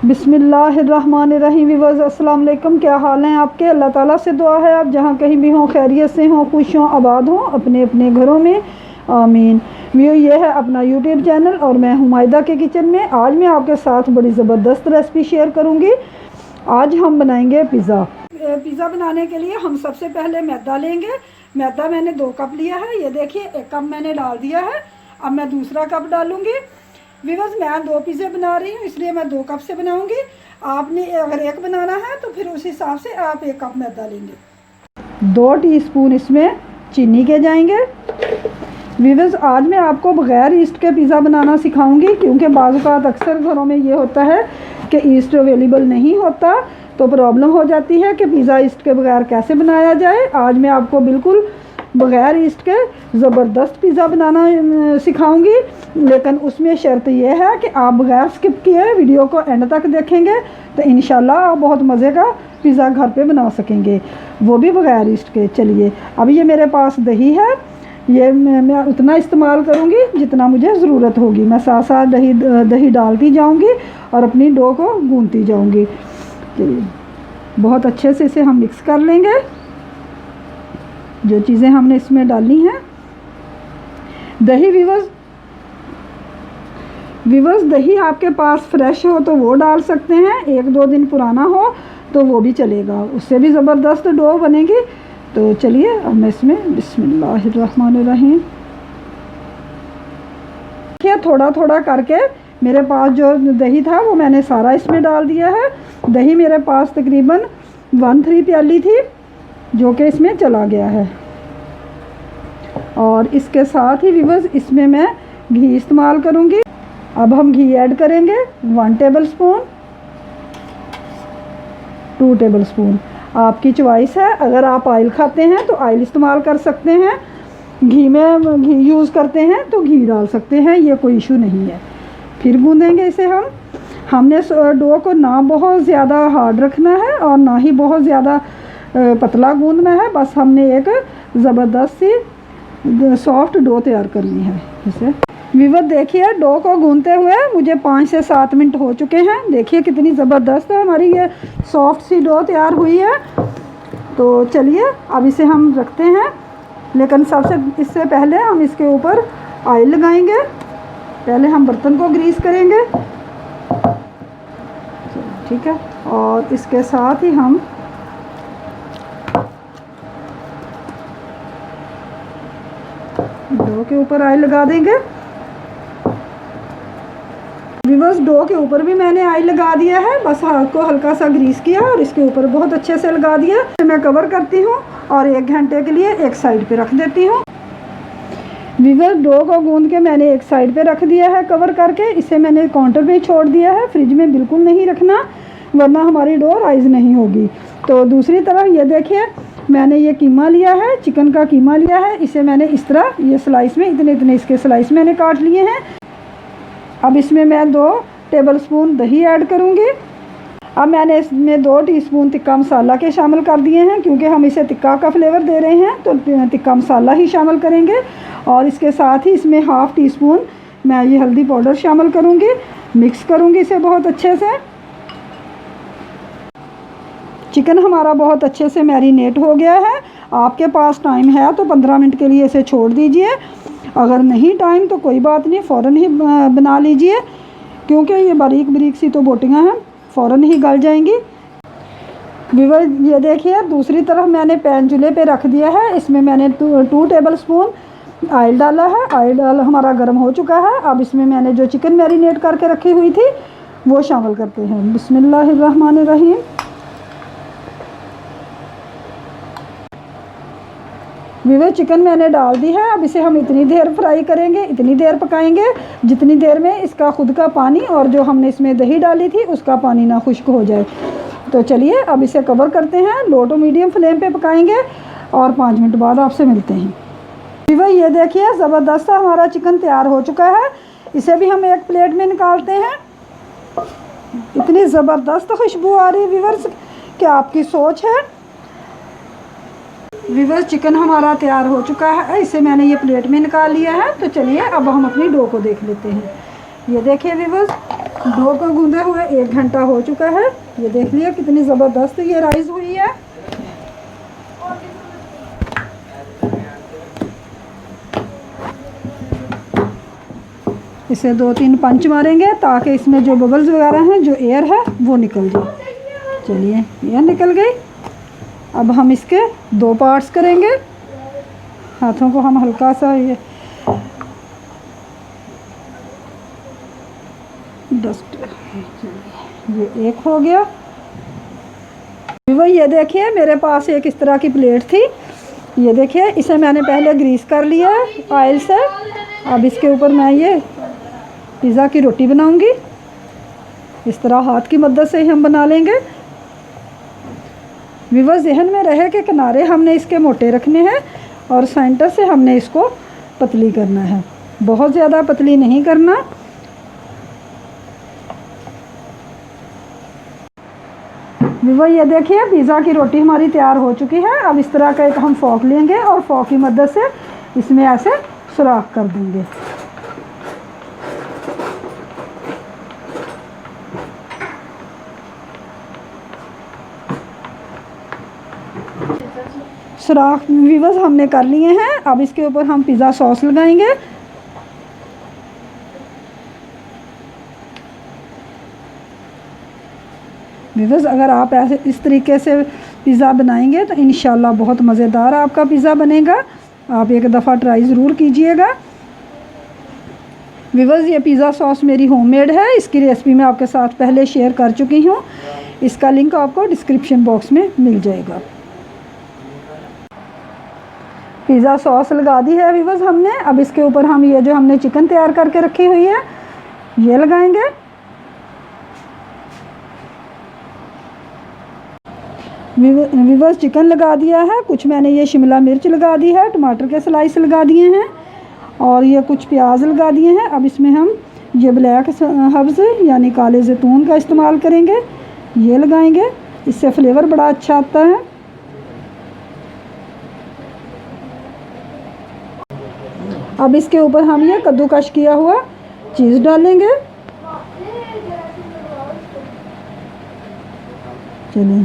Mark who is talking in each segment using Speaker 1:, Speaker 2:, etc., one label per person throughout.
Speaker 1: बिस्मिल्लाहिर्रहमानिर्रहीम। व्यूअर्स अस्सलाम वालेकुम, क्या हाल हैं आपके? अल्लाह ताला से दुआ है आप जहाँ कहीं भी हों खैरियत से हों, खुश हों, आबाद हों अपने अपने घरों में, आमीन। ये है अपना यूट्यूब चैनल और मैं हूँ मायदा के किचन में। आज मैं आपके साथ बड़ी ज़बरदस्त रेसिपी शेयर करूँगी। आज हम बनाएंगे पिज़्ज़ा। पिज़्ज़ा बनाने के लिए हम सबसे पहले मैदा लेंगे। मैदा मैंने 2 कप लिया है, ये देखिए 1 कप मैंने डाल दिया है। अब मैं दूसरा कप डालूँगी। व्यूअर्स मैं 2 पिज़्ज़े बना रही हूँ इसलिए मैं 2 कप से बनाऊँगी। आपने अगर 1 बनाना है तो फिर उस हिसाब से आप 1 कप मैदा लेंगे। 2 टीस्पून इसमें चीनी के जाएंगे। व्यूअर्स आज मैं आपको बग़ैर ईस्ट के पिज़्ज़ा बनाना सिखाऊंगी, क्योंकि बाज़ औक़ात अक्सर घरों में ये होता है कि ईस्ट अवेलेबल नहीं होता तो प्रॉब्लम हो जाती है कि पिज़्ज़ा ईस्ट के बगैर कैसे बनाया जाए। आज मैं आपको बिल्कुल बग़ैर ईस्ट के ज़बरदस्त पिज़्ज़ा बनाना सिखाऊंगी, लेकिन उसमें शर्त यह है कि आप बग़ैर स्किप किए वीडियो को एंड तक देखेंगे तो इंशाल्लाह आप बहुत मज़े का पिज़्ज़ा घर पे बना सकेंगे, वो भी बग़ैर ईस्ट के। चलिए अब ये मेरे पास दही है, ये मैं उतना इस्तेमाल करूँगी जितना मुझे ज़रूरत होगी। मैं साथ साथ दही डालती जाऊँगी और अपनी डो को गूँथती जाऊँगी। चलिए बहुत अच्छे से इसे हम मिक्स कर लेंगे। जो चीज़ें हमने इसमें डाली हैं, दही व्यूअर्स दही आपके पास फ्रेश हो तो वो डाल सकते हैं, 1-2 दिन पुराना हो तो वो भी चलेगा, उससे भी ज़बरदस्त डो बनेगी। तो चलिए अब मैं इसमें बिस्मिल्लाहिर्रहमानिर्रहीम देखिए थोड़ा थोड़ा करके मेरे पास जो दही था वो मैंने सारा इसमें डाल दिया है। दही मेरे पास तकरीबन 1/3 प्याली थी जो कि इसमें चला गया है। और इसके साथ ही व्यूअर्स इसमें मैं घी इस्तेमाल करूँगी। अब हम घी ऐड करेंगे 1 टेबलस्पून, 2 टेबलस्पून, आपकी चॉइस है। अगर आप ऑयल खाते हैं तो ऑयल इस्तेमाल कर सकते हैं, घी यूज़ करते हैं तो घी डाल सकते हैं, ये कोई इशू नहीं है। फिर गूँधेंगे इसे हमने डो को ना बहुत ज़्यादा हार्ड रखना है और ना ही बहुत ज़्यादा पतला गूँधना है, बस हमने एक ज़बरदस्त सी सॉफ्ट डो तैयार करनी है इसे। व्यूअर्स देखिए डो को गूँथते हुए मुझे 5 से 7 मिनट हो चुके हैं। देखिए कितनी ज़बरदस्त है हमारी ये सॉफ्ट सी डो तैयार हुई है। तो चलिए अब इसे हम रखते हैं, लेकिन इससे पहले हम इसके ऊपर ऑयल लगाएंगे। पहले हम बर्तन को ग्रीस करेंगे, ठीक है, और इसके साथ ही हम डो के ऊपर ऑयल लगा देंगे। व्यूअर्स डो के ऊपर भी मैंने ऑयल लगा दिया है, बस हाथ को हल्का सा ग्रीस किया और इसके ऊपर बहुत अच्छे से लगा दिया। मैं कवर करती हूँ और 1 घंटे के लिए एक साइड पे रख देती हूँ। व्यूअर्स डो को गूंद के मैंने एक साइड पे रख दिया है कवर करके। इसे मैंने काउंटर पे ही छोड़ दिया है, फ्रिज में बिल्कुल नहीं रखना वरना हमारी डो राइज़ नहीं होगी। तो दूसरी तरफ ये देखिए मैंने ये कीमा लिया है, चिकन का कीमा लिया है। इसे मैंने इस तरह ये स्लाइस में इतने इसके स्लाइस मैंने काट लिए हैं। अब इसमें मैं 2 टेबलस्पून दही ऐड करूँगी। अब मैंने इसमें 2 टीस्पून तिक्का मसाला के शामिल कर दिए हैं, क्योंकि हम इसे तिक्का का फ्लेवर दे रहे हैं तो तिक्का मसाला ही शामिल करेंगे। और इसके साथ ही इसमें 1/2 टीस्पून मैं ये हल्दी पाउडर शामिल करूँगी। मिक्स करूँगी इसे बहुत अच्छे से। चिकन हमारा बहुत अच्छे से मैरिनेट हो गया है। आपके पास टाइम है तो 15 मिनट के लिए इसे छोड़ दीजिए, अगर नहीं टाइम तो कोई बात नहीं, फ़ौरन ही बना लीजिए, क्योंकि ये बारीक सी तो बोटियाँ हैं, फ़ौरन ही गल जाएंगी। व्यूअर्स ये देखिए दूसरी तरफ मैंने पैन चूल्हे पे रख दिया है। इसमें मैंने 2 टेबलस्पून ऑयल डाला है। ऑयल हमारा गर्म हो चुका है। अब इसमें मैंने जो चिकन मैरिनेट करके रखी हुई थी वो शामिल करते हैं। बिस्मिल्लाहिर्रहमानिर्रहीम। व्यूअर्स चिकन मैंने डाल दी है। अब इसे हम इतनी देर फ्राई करेंगे, इतनी देर पकाएंगे जितनी देर में इसका खुद का पानी और जो हमने इसमें दही डाली थी उसका पानी ना खुश्क हो जाए। तो चलिए अब इसे कवर करते हैं, लो टू मीडियम फ्लेम पे पकाएंगे और 5 मिनट बाद आपसे मिलते हैं। व्यूअर्स ये देखिए ज़बरदस्त हमारा चिकन तैयार हो चुका है। इसे भी हम एक प्लेट में निकालते हैं। इतनी ज़बरदस्त खुशबू आ रही है व्यूअर्स, क्या आपकी सोच है। व्यूअर्स चिकन हमारा तैयार हो चुका है, इसे मैंने ये प्लेट में निकाल लिया है। तो चलिए अब हम अपनी डो को देख लेते हैं। ये देखिए व्यूअर्स डो को गूंदे हुए 1 घंटा हो चुका है। ये देख लिया कितनी ज़बरदस्त ये राइस हुई है। इसे 2-3 पंच मारेंगे ताकि इसमें जो बबल्स वगैरह हैं, जो एयर है वो निकल जाए। चलिए ये निकल गई। अब हम इसके 2 पार्ट्स करेंगे। हाथों को हम हल्का सा ये डस्ट, ये एक हो गया। वो ये देखिए मेरे पास एक इस तरह की प्लेट थी। ये देखिए इसे मैंने पहले ग्रीस कर लिया है ऑयल से। अब इसके ऊपर मैं ये पिज़्ज़ा की रोटी बनाऊंगी। इस तरह हाथ की मदद से ही हम बना लेंगे। व्यूअर्स ज़हन में रहे कि किनारे हमने इसके मोटे रखने हैं और सेंटर से हमने इसको पतली करना है, बहुत ज़्यादा पतली नहीं करना। व्यूअर्स ये देखिए पिज़्ज़ा की रोटी हमारी तैयार हो चुकी है। अब इस तरह का एक हम फोक लेंगे और फोक की मदद से इसमें ऐसे सुराख कर देंगे। सुराख व्यूअर्स हमने कर लिए हैं। अब इसके ऊपर हम पिज़्ज़ा सॉस लगाएंगे। व्यूअर्स अगर आप ऐसे इस तरीके से पिज़्ज़ा बनाएंगे तो इंशाल्लाह बहुत मज़ेदार आपका पिज़्ज़ा बनेगा। आप एक दफ़ा ट्राई ज़रूर कीजिएगा। व्यूअर्स ये पिज़्ज़ा सॉस मेरी होममेड है। इसकी रेसिपी मैं आपके साथ पहले शेयर कर चुकी हूँ। इसका लिंक आपको डिस्क्रिप्शन बॉक्स में मिल जाएगा। पिज़्ज़ा सॉस लगा दी है व्यूअर्स हमने। अब इसके ऊपर हम ये जो हमने चिकन तैयार करके रखी हुई है ये लगाएंगे। व्यूअर्स चिकन लगा दिया है। कुछ मैंने ये शिमला मिर्च लगा दी है, टमाटर के स्लाइस लगा दिए हैं और ये कुछ प्याज लगा दिए हैं। अब इसमें हम ये ब्लैक हर्ब्स यानी काले जैतून का इस्तेमाल करेंगे, ये लगाएंगे। इससे फ्लेवर बड़ा अच्छा आता है। अब इसके ऊपर हम ये कद्दूकश किया हुआ चीज़ डालेंगे। चलिए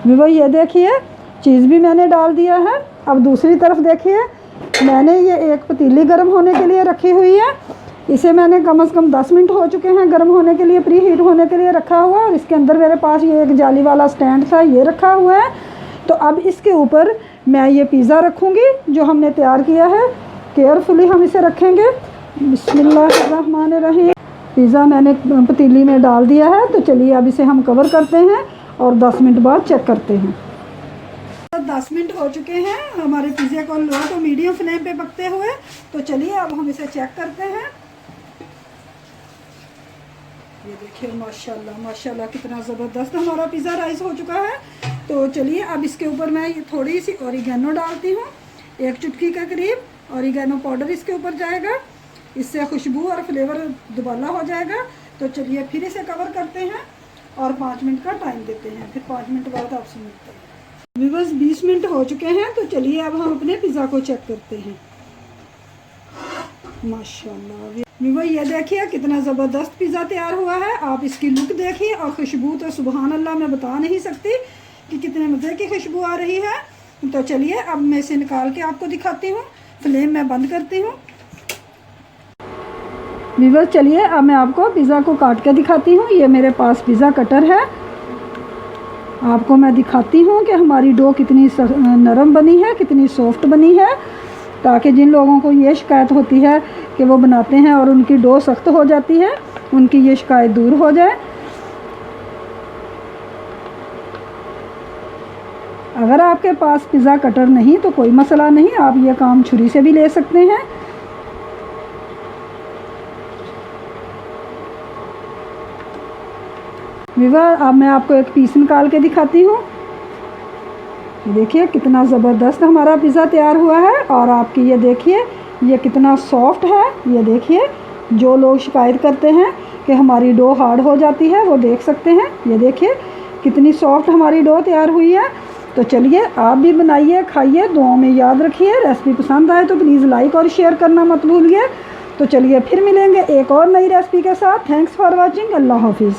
Speaker 1: व्यूअर्स ये देखिए चीज़ भी मैंने डाल दिया है। अब दूसरी तरफ देखिए मैंने ये एक पतीली गर्म होने के लिए रखी हुई है। इसे मैंने कम से कम 10 मिनट हो चुके हैं गर्म होने के लिए, प्री हीट होने के लिए रखा हुआ। और इसके अंदर मेरे पास ये एक जाली वाला स्टैंड था, ये रखा हुआ है। तो अब इसके ऊपर मैं ये पिज़्ज़ा रखूँगी जो हमने तैयार किया है। केयरफुली हम इसे रखेंगे। बिस्मिल्लाहिर्रहमानिर्रहीम। पिज़्ज़ा मैंने पतीली में डाल दिया है। तो चलिए अब इसे हम कवर करते हैं और 10 मिनट बाद चेक करते हैं। 10 मिनट हो चुके हैं हमारे पिज़्ज़ा को लो तो मीडियम फ्लेम पे पकते हुए। तो चलिए अब हम इसे चेक करते हैं। ये देखिए माशाल्लाह माशाल्लाह कितना ज़बरदस्त हमारा पिज़्ज़ा राइस हो चुका है। तो चलिए अब इसके ऊपर मैं थोड़ी सी ऑरिगेनो डालती हूँ, 1 चुटकी के करीब ऑरिगेनो पाउडर इसके ऊपर जाएगा। इससे खुशबू और फ्लेवर दुबाला हो जाएगा। तो चलिए फिर इसे कवर करते हैं और 5 मिनट का टाइम देते हैं। फिर 5 मिनट बाद आपसे मिलते हैं। व्यूअर्स 20 मिनट हो चुके हैं। तो चलिए अब हम अपने पिज़्ज़ा को चेक करते हैं। माशाल्लाह व्यूअर्स ये देखिए कितना ज़बरदस्त पिज़्ज़ा तैयार हुआ है। आप इसकी लुक देखिए और खुशबू तो सुबहान अल्लाह मैं बता नहीं सकती कि कितने मज़े की खुशबू आ रही है। तो चलिए अब मैं इसे निकाल के आपको दिखाती हूँ। फ्लेम मैं बंद करती हूँ। व्यूअर्स चलिए अब मैं आपको पिज़्ज़ा को काट के दिखाती हूँ। ये मेरे पास पिज़्ज़ा कटर है। आपको मैं दिखाती हूँ कि हमारी डो कितनी नरम बनी है, कितनी सॉफ्ट बनी है, ताकि जिन लोगों को ये शिकायत होती है कि वो बनाते हैं और उनकी डो सख्त हो जाती है, उनकी ये शिकायत दूर हो जाए। अगर आपके पास पिज़्ज़ा कटर नहीं तो कोई मसला नहीं, आप ये काम छुरी से भी ले सकते हैं। व्यूअर्स अब मैं आपको एक पीस निकाल के दिखाती हूँ। देखिए कितना ज़बरदस्त हमारा पिज़्ज़ा तैयार हुआ है। और आपकी ये देखिए ये कितना सॉफ्ट है। ये देखिए जो लोग शिकायत करते हैं कि हमारी डो हार्ड हो जाती है वो देख सकते हैं। ये देखिए कितनी सॉफ्ट हमारी डो तैयार हुई है। तो चलिए आप भी बनाइए, खाइए, दुआओं में याद रखिए। रेसिपी पसंद आए तो प्लीज़ लाइक और शेयर करना मत भूलिए। तो चलिए फिर मिलेंगे एक और नई रेसिपी के साथ। Thanks for watching. अल्लाह हाफिज़।